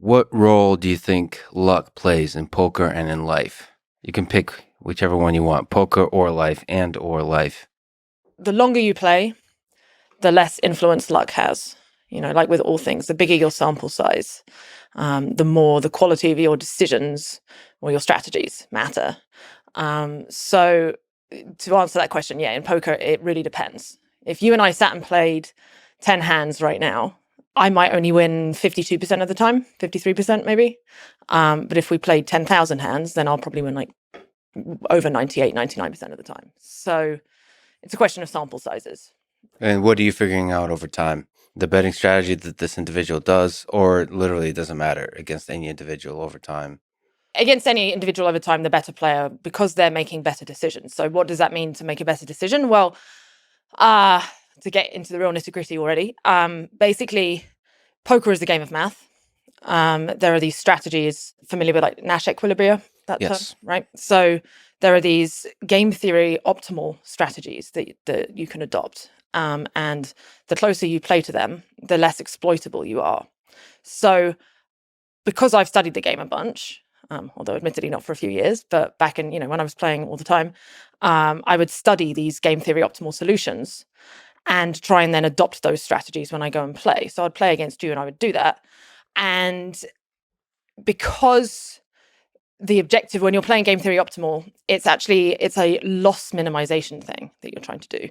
What role do you think luck plays in poker and in life? You can pick whichever one you want, poker or life or life. The longer you play, the less influence luck has. Like with all things, the bigger your sample size, the more the quality of your decisions or your strategies matter. So to answer that question, yeah, in poker, it really depends. If you and I sat and played 10 hands right now, I might only win 52% of the time, 53% maybe. But if we played 10,000 hands, then I'll probably win like over 98, 99% of the time. So it's a question of sample sizes. And what are you figuring out over time? The betting strategy that this individual does, or literally it doesn't matter against any individual over time? Against any individual over time, the better player, because they're making better decisions. So what does that mean to make a better decision? Well, to get into the real nitty-gritty already, basically, poker is a game of math. There are these strategies, familiar with like Nash Equilibria, that Yes. term, right? So there are these game theory optimal strategies that you can adopt. And the closer you play to them, the less exploitable you are. So because I've studied the game a bunch, although admittedly not for a few years, but back in, when I was playing all the time, I would study these game theory optimal solutions and try and then adopt those strategies when I go and play. So I'd play against you and I would do that. And because the objective when you're playing game theory optimal, it's a loss minimization thing that you're trying to do.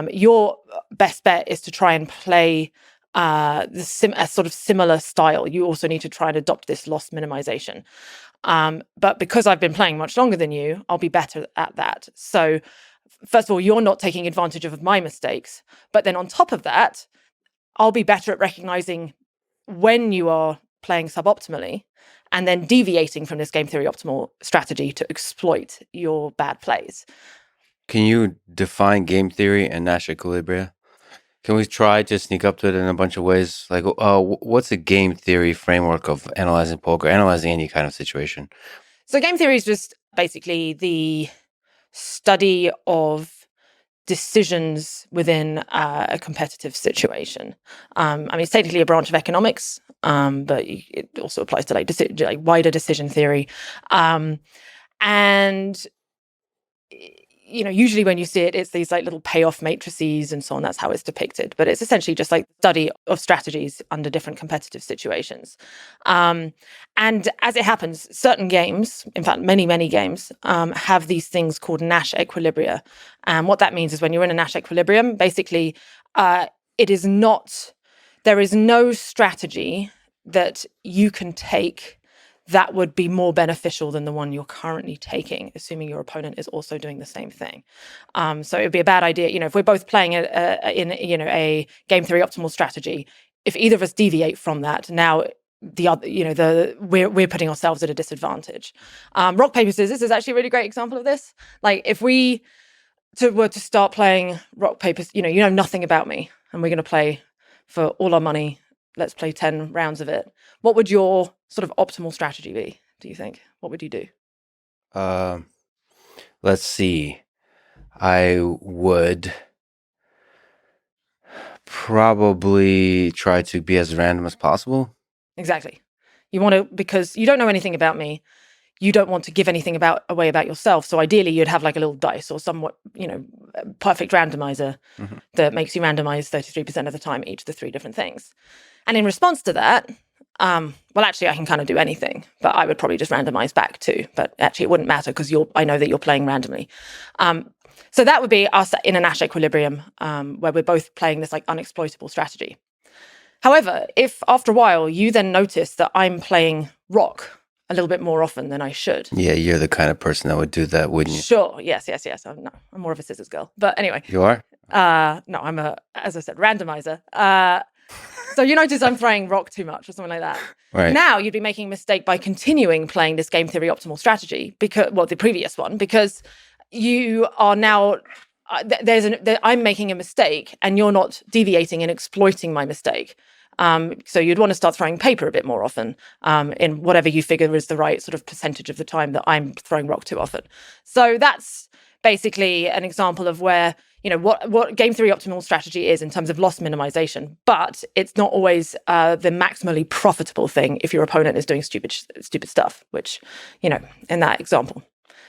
Your best bet is to try and play a sort of similar style. You also need to try and adopt this loss minimization. But because I've been playing much longer than you, I'll be better at that. So first of all, you're not taking advantage of my mistakes. But then on top of that, I'll be better at recognizing when you are playing suboptimally and then deviating from this game theory optimal strategy to exploit your bad plays. Can you define game theory and Nash Equilibria? Can we try to sneak up to it in a bunch of ways? Like, what's a game theory framework of analyzing poker, analyzing any kind of situation? So game theory is just basically the study of decisions within a competitive situation. It's technically a branch of economics, but it also applies to like wider decision theory. And usually when you see it, it's these like little payoff matrices and so on. That's how it's depicted. But it's essentially just like study of strategies under different competitive situations. And as it happens, certain games, in fact, many, many games, have these things called Nash Equilibria. And what that means is when you're in a Nash equilibrium, basically, there is no strategy that you can take that would be more beneficial than the one you're currently taking, assuming your opponent is also doing the same thing. So it would be a bad idea, if we're both playing in a game theory optimal strategy. If either of us deviate from that, now the other, we're putting ourselves at a disadvantage. Rock paper scissors is actually a really great example of this. Like if we were to start playing rock paper, you know nothing about me, and we're going to play for all our money. Let's play 10 rounds of it. What would your sort of optimal strategy be, do you think? What would you do? Let's see. I would probably try to be as random as possible. Exactly. You want to, because you don't know anything about me. You don't want to give anything away about yourself. So ideally, you'd have like a little dice or somewhat, perfect randomizer that makes you randomize 33% of the time each of the three different things. And in response to that, well, actually, I can kind of do anything, but I would probably just randomize back too. But actually, it wouldn't matter because I know that you're playing randomly. So that would be us in a Nash equilibrium where we're both playing this like unexploitable strategy. However, if after a while you then notice that I'm playing rock a little bit more often than I should. Yeah, you're the kind of person that would do that, wouldn't you? Sure. Yes. I'm more of a scissors girl. But anyway. You are? No, I'm as I said, randomizer. So you notice I'm throwing rock too much or something like that. Right. Now you'd be making a mistake by continuing playing this game theory optimal strategy, the previous one, because you are now, I'm making a mistake and you're not deviating and exploiting my mistake. So you'd want to start throwing paper a bit more often in whatever you figure is the right sort of percentage of the time that I'm throwing rock too often. So that's basically an example of where what game theory optimal strategy is in terms of loss minimization, but it's not always the maximally profitable thing if your opponent is doing stupid stuff, which, in that example.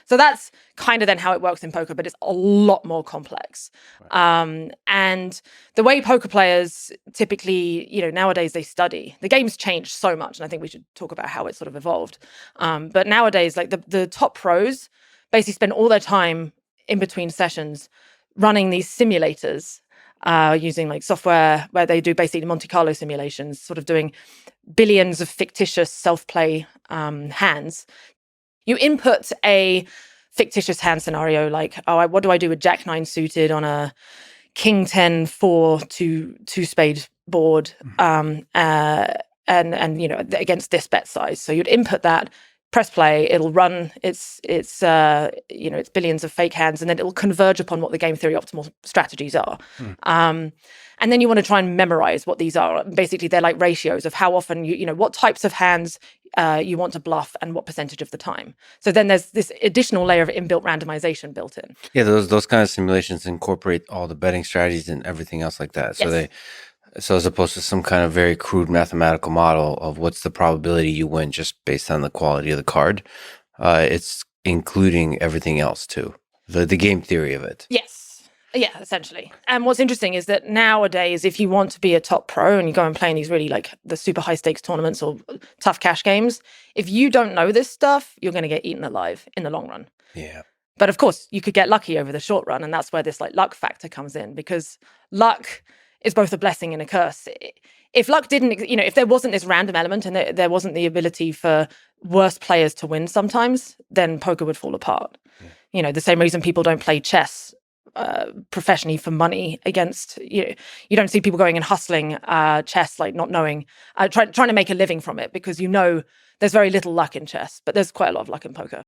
So that's kind of then how it works in poker, but it's a lot more complex. Right. And the way poker players typically, nowadays they study. The game's changed so much, and I think we should talk about how it sort of evolved. But nowadays, like the top pros basically spend all their time in between sessions running these simulators, using like software where they do basically Monte Carlo simulations, sort of doing billions of fictitious self-play hands. You input a fictitious hand scenario like, what do I do with Jack 9 suited on a King 10 4 two spade board, and against this bet size. So you'd input that, press play, it'll run its billions of fake hands, and then it'll converge upon what the game theory optimal strategies are. And then you want to try and memorize what these are. Basically, they're like ratios of how often what types of hands you want to bluff and what percentage of the time. So then there's this additional layer of inbuilt randomization built in. Yeah, those kind of simulations incorporate all the betting strategies and everything else like that. So yes. So as opposed to some kind of very crude mathematical model of what's the probability you win just based on the quality of the card, it's including everything else too, the game theory of it. Yes. Yeah, essentially. And what's interesting is that nowadays, if you want to be a top pro and you go and play in these really like the super high stakes tournaments or tough cash games, if you don't know this stuff, you're going to get eaten alive in the long run. Yeah. But of course, you could get lucky over the short run. And that's where this like luck factor comes in, because luck is both a blessing and a curse. If luck didn't, if there wasn't this random element and there wasn't the ability for worse players to win sometimes, then poker would fall apart. Yeah. The same reason people don't play chess professionally for money against, you don't see people going and hustling chess, like not knowing, trying to make a living from it, because there's very little luck in chess, but there's quite a lot of luck in poker.